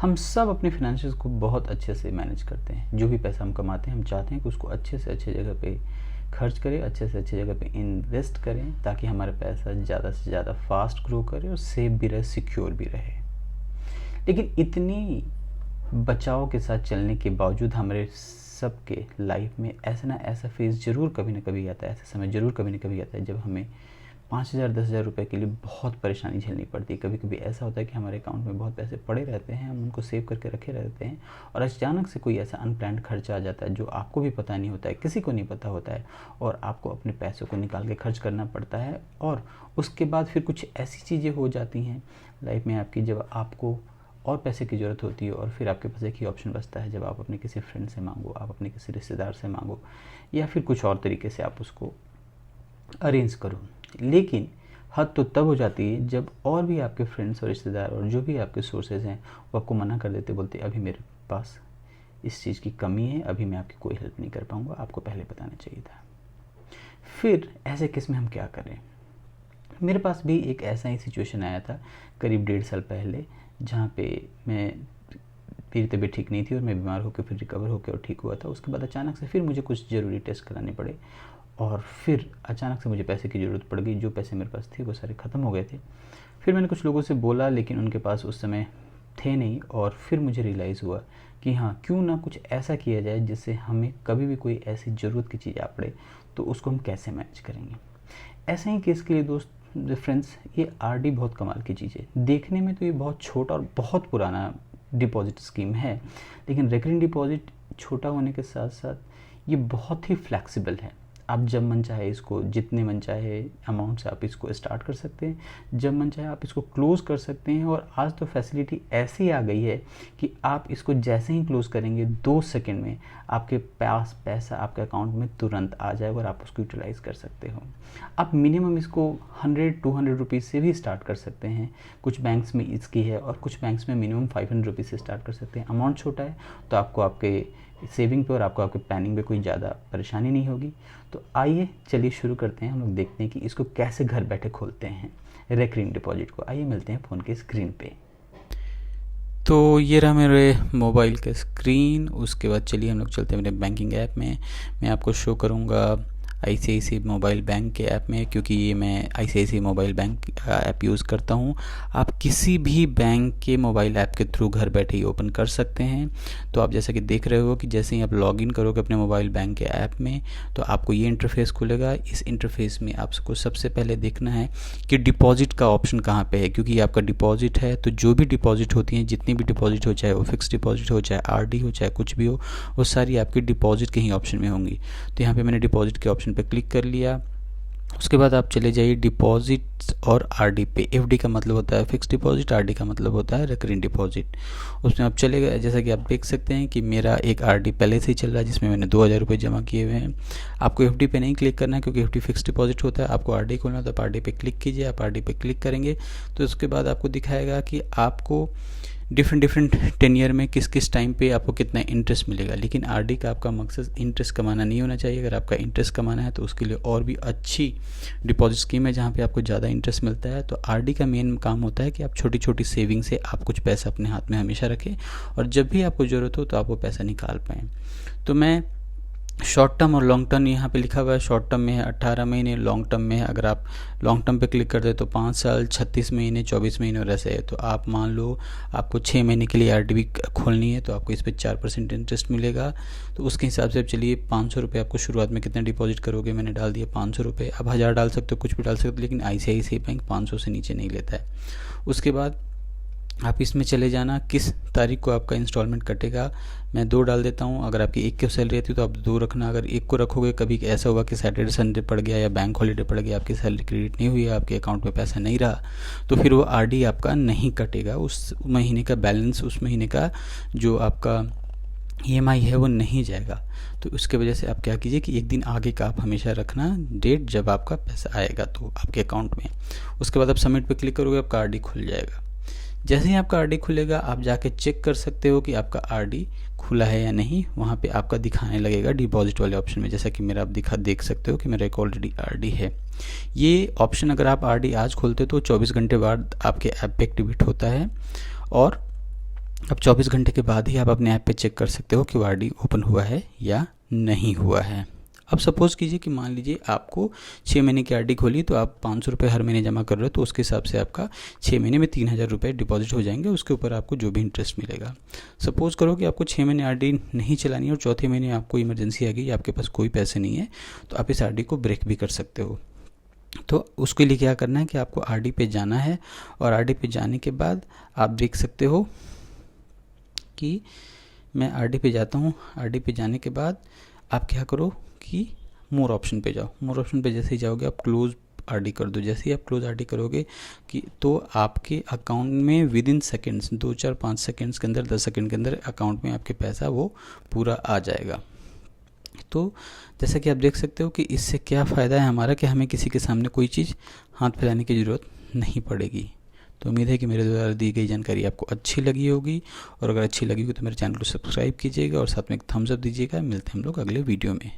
हम सब अपने फाइनेंशियल को बहुत अच्छे से मैनेज करते हैं। जो भी पैसा हम कमाते हैं हम चाहते हैं कि उसको अच्छे से अच्छे जगह पे खर्च करें, अच्छे से अच्छी जगह पे इन्वेस्ट करें, ताकि हमारा पैसा ज़्यादा से ज़्यादा फास्ट ग्रो करे और सेफ भी रहे, सिक्योर भी रहे। लेकिन इतनी बचाव के साथ चलने के बावजूद हमारे सबके लाइफ में ऐसा ना ऐसा फेज़ ज़रूर कभी ना कभी आता है, ऐसा समय ज़रूर कभी ना कभी आता है जब हमें 5,000 10,000 रुपये के लिए बहुत परेशानी झेलनी पड़ती है। कभी कभी ऐसा होता है कि हमारे अकाउंट में बहुत पैसे पड़े रहते हैं, हम उनको सेव करके रखे रहते हैं, और अचानक से कोई ऐसा अनप्लान्ड खर्चा आ जाता है जो आपको भी पता नहीं होता है, किसी को नहीं पता होता है, और आपको अपने पैसों को निकाल के खर्च करना पड़ता है। और उसके बाद फिर कुछ ऐसी चीज़ें हो जाती हैं लाइफ में आपकी जब आपको और पैसे की ज़रूरत होती है, और फिर आपके पास एक ही ऑप्शन बचता है, जब आप अपने किसी फ्रेंड से मांगो, आप अपने किसी रिश्तेदार से मांगो, या फिर कुछ और तरीके से आप उसको अरेंज करो। लेकिन हद तो तब हो जाती है जब और भी आपके फ्रेंड्स और रिश्तेदार और जो भी आपके सोर्सेज हैं वो आपको मना कर देते, बोलते अभी मेरे पास इस चीज़ की कमी है, अभी मैं आपकी कोई हेल्प नहीं कर पाऊँगा, आपको पहले बताना चाहिए था। फिर ऐसे केस में हम क्या करें? मेरे पास भी एक ऐसा ही सिचुएशन आया था करीब 1.5 साल पहले, जहाँ पे मेरी तबीयत ठीक नहीं थी और मैं बीमार होकर फिर रिकवर होकर और ठीक हुआ था। उसके बाद अचानक से फिर मुझे कुछ ज़रूरी टेस्ट कराने पड़े, और फिर अचानक से मुझे पैसे की ज़रूरत पड़ गई। जो पैसे मेरे पास थे वो सारे ख़त्म हो गए थे। फिर मैंने कुछ लोगों से बोला, लेकिन उनके पास उस समय थे नहीं, और फिर मुझे रियलाइज़ हुआ कि हाँ, क्यों ना कुछ ऐसा किया जाए जिससे हमें कभी भी कोई ऐसी ज़रूरत की चीज़ आ पड़े तो उसको हम कैसे मैनेज करेंगे। ऐसे ही केस के लिए फ्रेंड्स, ये आरडी बहुत कमाल की चीज़ है। देखने में तो ये बहुत छोटा और बहुत पुराना डिपॉजिट स्कीम है, लेकिन रिकरिंग डिपॉजिट छोटा होने के साथ साथ ये बहुत ही फ्लेक्सिबल है। आप जब मन चाहे इसको, जितने मन चाहे अमाउंट से आप इसको स्टार्ट कर सकते हैं, जब मन चाहे आप इसको क्लोज़ कर सकते हैं। और आज तो फैसिलिटी ऐसी आ गई है कि आप इसको जैसे ही क्लोज़ करेंगे 2 सेकंड में आपके पास पैसा आपके अकाउंट में तुरंत आ जाएगा और आप उसको यूटिलाइज़ कर सकते हो। आप मिनिमम इसको 100-200 रुपीज़ से भी स्टार्ट कर सकते हैं। कुछ बैंक्स में इसकी है और कुछ बैंक्स में मिनिमम 500 रुपीज़ से स्टार्ट कर सकते हैं। अमाउंट छोटा है तो आपको आपके सेविंग पे और आपको आपके प्लानिंग पे कोई ज़्यादा परेशानी नहीं होगी। तो आइए चलिए शुरू करते हैं। हम लोग देखते हैं कि इसको कैसे घर बैठे खोलते हैं रिकरिंग डिपॉजिट को। आइए मिलते हैं फ़ोन के स्क्रीन पे। तो ये रहा मेरे मोबाइल का स्क्रीन। उसके बाद चलिए हम लोग चलते हैं मेरे बैंकिंग ऐप में। मैं आपको शो करूँगा ICICI मोबाइल बैंक के ऐप में, क्योंकि ये मैं ICICI mobile bank app use करता हूँ। आप किसी भी बैंक के मोबाइल ऐप के थ्रू घर बैठे ही ओपन कर सकते हैं। तो आप जैसा कि देख रहे हो कि जैसे ही आप लॉगिन करोगे अपने मोबाइल बैंक के ऐप में, तो आपको ये इंटरफेस खुलेगा। इस इंटरफेस में आपको सबसे पहले देखना है कि डिपॉजिट का ऑप्शन कहाँ पे है, क्योंकि ये आपका डिपॉजिट है। तो जो भी डिपॉजिट होती हैं, जितनी भी डिपॉजिट हो, चाहे वो फिक्स डिपॉजिट हो, चाहे RD हो, चाहे कुछ भी हो, वो सारी आपकी डिपॉजिट के ही ऑप्शन में होंगी। तो यहाँ पे मैंने डिपॉजिट के ऑप्शन पे क्लिक कर लिया। उसके बाद आप चले जाइए डिपॉजिट और RD पे। FD का मतलब होता है फिक्स डिपॉजिट, RD का मतलब होता है रिकरिंग डिपॉजिट। उसमें आप चले गए। जैसा कि आप देख सकते हैं कि मेरा एक RD पहले से ही चल रहा है, जिसमें मैंने 2000 रुपये जमा किए हुए हैं। आपको FD पे नहीं क्लिक करना है, क्योंकि FD फिक्स डिपॉजिट होता है। आपको RD खोलना है तो आप RD पे क्लिक कीजिए। आप RD पे क्लिक करेंगे तो उसके बाद आपको दिखाएगा कि आपको डिफरेंट टेनियर में किस किस टाइम पे आपको कितना इंटरेस्ट मिलेगा। लेकिन RD का आपका मकसद इंटरेस्ट कमाना नहीं होना चाहिए। अगर आपका इंटरेस्ट कमाना है तो उसके लिए और भी अच्छी डिपॉजिट स्कीम है जहाँ पे आपको ज़्यादा इंटरेस्ट मिलता है। तो RD का मेन काम होता है कि आप छोटी छोटी सेविंग से आप कुछ पैसा अपने हाथ में हमेशा रखें, और जब भी आपको ज़रूरत हो तो आप वो पैसा निकाल पाएँ। तो मैं शॉर्ट टर्म और लॉन्ग टर्म यहाँ पे लिखा हुआ है। शॉर्ट टर्म में है 18 महीने, लॉन्ग टर्म में है, अगर आप लॉन्ग टर्म पे क्लिक कर दे तो 5 साल, 36 महीने, 24 महीने और ऐसे है। तो आप मान लो आपको 6 महीने के लिए RD खोलनी है, तो आपको इस पर 4% इंटरेस्ट मिलेगा। तो उसके हिसाब से अब चलिए 500 रुपये आपको शुरुआत में कितना डिपॉजिट करोगे, मैंने डाल दिया 500 रुपये। अब 1000 डाल सकते हो, कुछ भी डाल सकते हो, लेकिन ICICI बैंक 500 से नीचे नहीं लेता है। उसके बाद आप इसमें चले जाना किस तारीख को आपका इंस्टॉलमेंट कटेगा। मैं 2 डाल देता हूँ। अगर आपकी 1 की सैलरी रहती है तो आप 2 रखना। अगर 1 को रखोगे, कभी ऐसा होगा कि सैटरडे संडे पड़ गया या बैंक हॉलीडे पड़ गया, आपकी सैलरी क्रेडिट नहीं हुई है, आपके अकाउंट में पैसा नहीं रहा, तो फिर वो RD आपका नहीं कटेगा। उस महीने का बैलेंस, उस महीने का जो आपका EMI है वो नहीं जाएगा। तो उसके वजह से आप क्या कीजिए कि एक दिन आगे का आप हमेशा रखना डेट, जब आपका पैसा आएगा तो आपके अकाउंट में। उसके बाद आप सबमिट पे क्लिक करोगे, आपका RD खुल जाएगा। जैसे ही आपका RD खुलेगा, आप जाके चेक कर सकते हो कि आपका RD खुला है या नहीं। वहाँ पे आपका दिखाने लगेगा डिपॉजिट वाले ऑप्शन में, जैसा कि मेरा आप देख सकते हो कि मेरा एक ऑलरेडी RD है। ये ऑप्शन अगर आप RD आज खोलते हो तो 24 घंटे बाद आपके ऐप पे एक्टिवेट होता है, और अब 24 घंटे के बाद ही आप अपने ऐप पे चेक कर सकते हो कि वो आरडी ओपन हुआ है या नहीं हुआ है। अब सपोज़ कीजिए कि मान लीजिए आपको 6 महीने की आरडी खोली, तो आप 500 रुपये हर महीने जमा कर रहे हो, तो उसके हिसाब से आपका 6 महीने में 3000 रुपये डिपॉजिट हो जाएंगे, उसके ऊपर आपको जो भी इंटरेस्ट मिलेगा। सपोज़ करो कि आपको 6 महीने आरडी नहीं चलानी है और चौथे महीने आपको इमरजेंसी आ गई, आपके पास कोई पैसे नहीं है, तो आप इस आरडी को ब्रेक भी कर सकते हो। तो उसके लिए क्या करना है कि आपको आरडी पे जाना है, और आरडी पे जाने के बाद आप देख सकते हो कि मैं आरडी पे जाता हूँ। आरडी पे जाने के बाद आप क्या करो कि मोर ऑप्शन पे जाओ। मोर ऑप्शन पे जैसे ही जाओगे आप क्लोज आरडी कर दो। जैसे ही आप क्लोज आरडी करोगे कि तो आपके अकाउंट में विद इन सेकेंड्स, 2 4 5 सेकेंड्स के अंदर, 10 सेकेंड के अंदर अकाउंट में आपके पैसा वो पूरा आ जाएगा। तो जैसा कि आप देख सकते हो कि इससे क्या फ़ायदा है हमारा कि हमें किसी के सामने कोई चीज़ हाथ फैलाने की ज़रूरत नहीं पड़ेगी। तो उम्मीद है कि मेरे द्वारा दी गई जानकारी आपको अच्छी लगी होगी, और अगर अच्छी लगी होगी तो मेरे चैनल को सब्सक्राइब कीजिएगा और साथ में एक थम्स अप दीजिएगा। मिलते हैं हम लोग अगले वीडियो में।